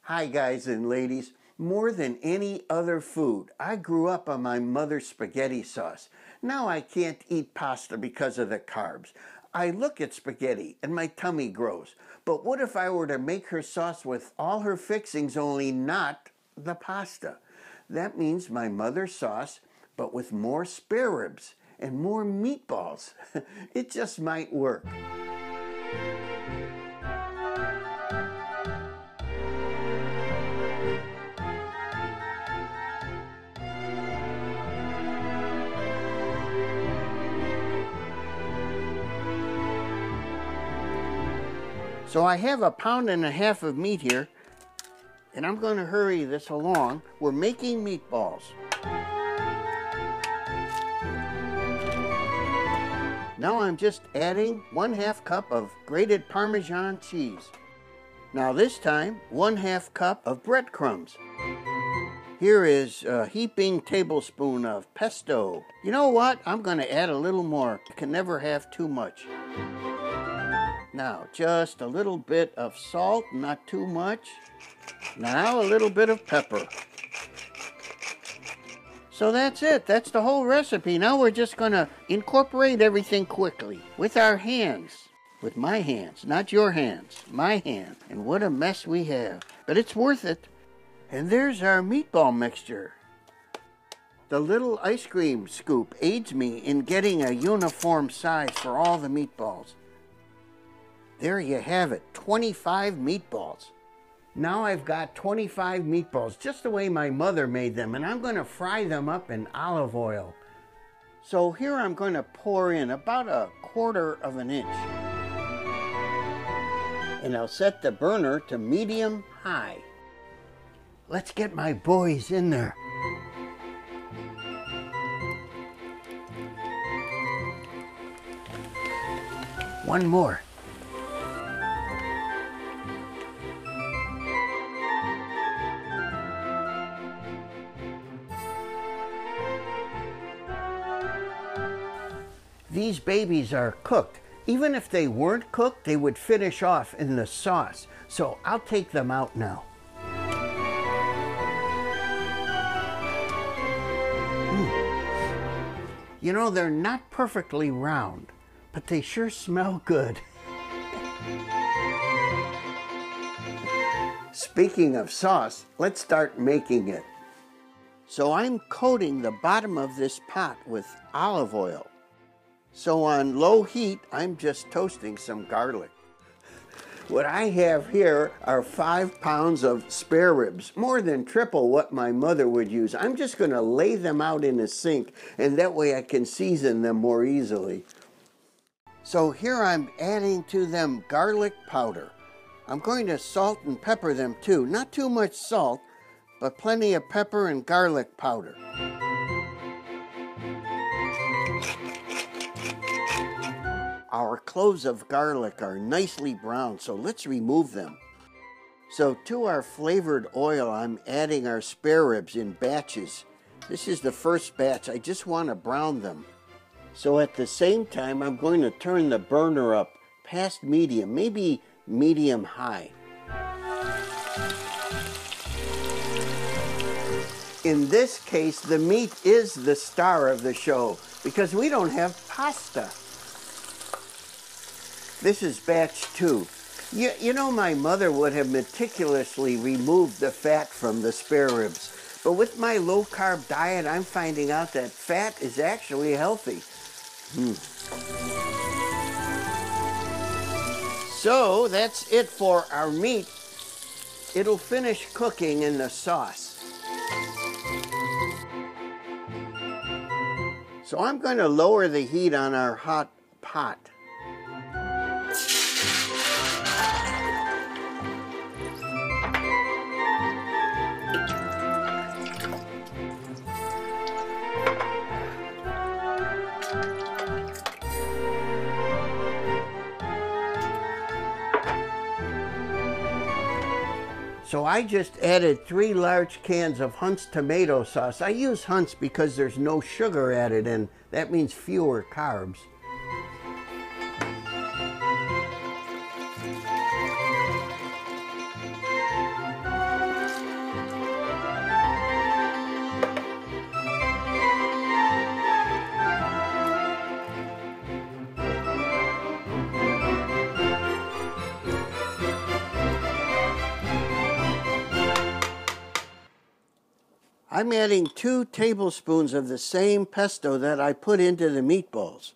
Hi guys and ladies. More than any other food, I grew up on my mother's spaghetti sauce. Now I can't eat pasta because of the carbs. I look at spaghetti and my tummy grows. But what if I were to make her sauce with all her fixings, only not the pasta? That means my mother's sauce, but with more spare ribs and more meatballs. It just might work. So I have 1.5 pounds of meat here, and I'm going to hurry this along. We're making meatballs. Now I'm just adding 1/2 cup of grated parmesan cheese. Now this time, 1/2 cup of breadcrumbs. Here is a heaping tablespoon of pesto. You know what? I'm going to add a little more. You can never have too much. Now, just a little bit of salt, not too much. Now, a little bit of pepper. So that's it. That's the whole recipe. Now we're just going to incorporate everything quickly with our hands. With my hands, not your hands. My hand. And what a mess we have. But it's worth it. And there's our meatball mixture. The little ice cream scoop aids me in getting a uniform size for all the meatballs. There you have it, 25 meatballs. Now I've got 25 meatballs, just the way my mother made them, and I'm going to fry them up in olive oil. So here I'm going to pour in about 1/4 inch. And I'll set the burner to medium high. Let's get my boys in there. One more. These babies are cooked. Even if they weren't cooked, they would finish off in the sauce. So I'll take them out now. You know, they're not perfectly round, but they sure smell good. Speaking of sauce, let's start making it. So I'm coating the bottom of this pot with olive oil. So on low heat, I'm just toasting some garlic. What I have here are 5 pounds of spare ribs, more than triple what my mother would use. I'm just going to lay them out in a sink, and that way I can season them more easily. So here I'm adding to them garlic powder. I'm going to salt and pepper them too. Not too much salt, but plenty of pepper and garlic powder. Our cloves of garlic are nicely browned, so let's remove them. So to our flavored oil, I'm adding our spare ribs in batches. This is the first batch. I just want to brown them. So at the same time, I'm going to turn the burner up past medium, maybe medium high. In this case, the meat is the star of the show because we don't have pasta. This is batch 2. You know, my mother would have meticulously removed the fat from the spare ribs. But with my low-carb diet, I'm finding out that fat is actually healthy. So that's it for our meat. It'll finish cooking in the sauce. So I'm going to lower the heat on our hot pot. So I just added 3 large cans of Hunt's tomato sauce. I use Hunt's because there's no sugar added, and that means fewer carbs. I'm adding 2 tablespoons of the same pesto that I put into the meatballs.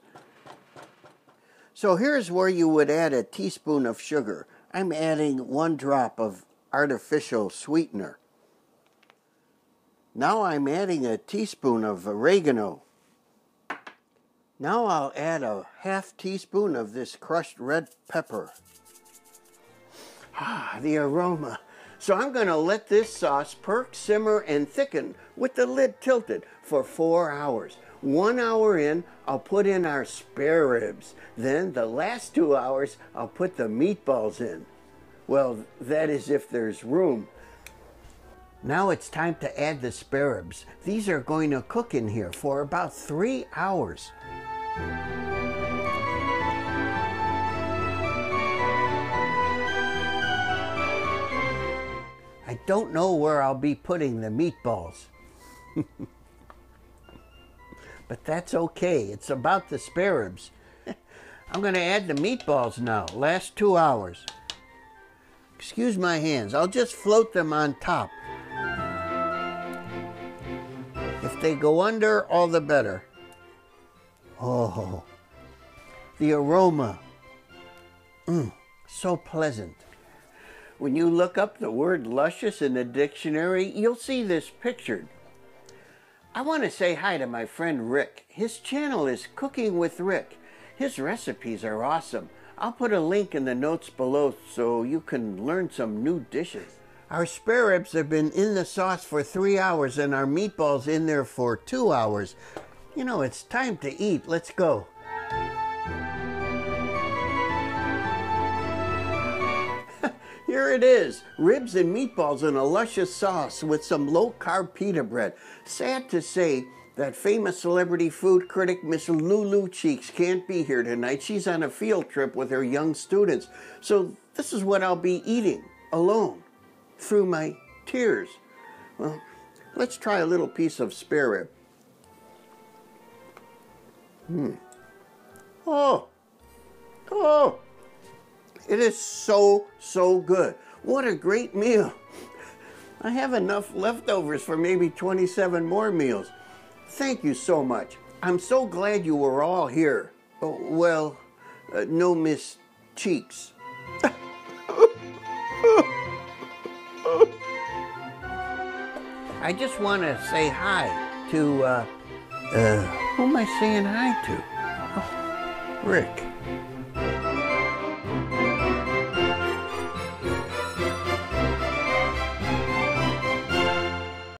So here's where you would add a teaspoon of sugar. I'm adding 1 drop of artificial sweetener. Now I'm adding a teaspoon of oregano. Now I'll add a ½ teaspoon of this crushed red pepper. Ah, the aroma. So I'm going to let this sauce perk, simmer, and thicken with the lid tilted for 4 hours. 1 hour in, I'll put in our spare ribs. Then the last 2 hours, I'll put the meatballs in. Well, that is if there's room. Now it's time to add the spareribs. These are going to cook in here for about 3 hours. I don't know where I'll be putting the meatballs. But that's okay. It's about the spareribs. I'm going to add the meatballs now. Last 2 hours. Excuse my hands. I'll just float them on top. If they go under, all the better. Oh, the aroma. So pleasant. When you look up the word luscious in the dictionary, you'll see this pictured. I want to say hi to my friend Rick. His channel is Cooking with Rick. His recipes are awesome. I'll put a link in the notes below so you can learn some new dishes. Our spare ribs have been in the sauce for 3 hours and our meatballs in there for 2 hours. You know, it's time to eat. Let's go. Here it is, ribs and meatballs in a luscious sauce with some low-carb pita bread. Sad to say that famous celebrity food critic Miss Lulu Cheeks can't be here tonight. She's on a field trip with her young students. So this is what I'll be eating alone through my tears. Well, let's try a little piece of spare rib. Oh! It is so good. What a great meal. I have enough leftovers for maybe 27 more meals. Thank you so much. I'm so glad you were all here. Oh, well, no Miss Cheeks. I just want to say hi to, who am I saying hi to? Oh, Rick.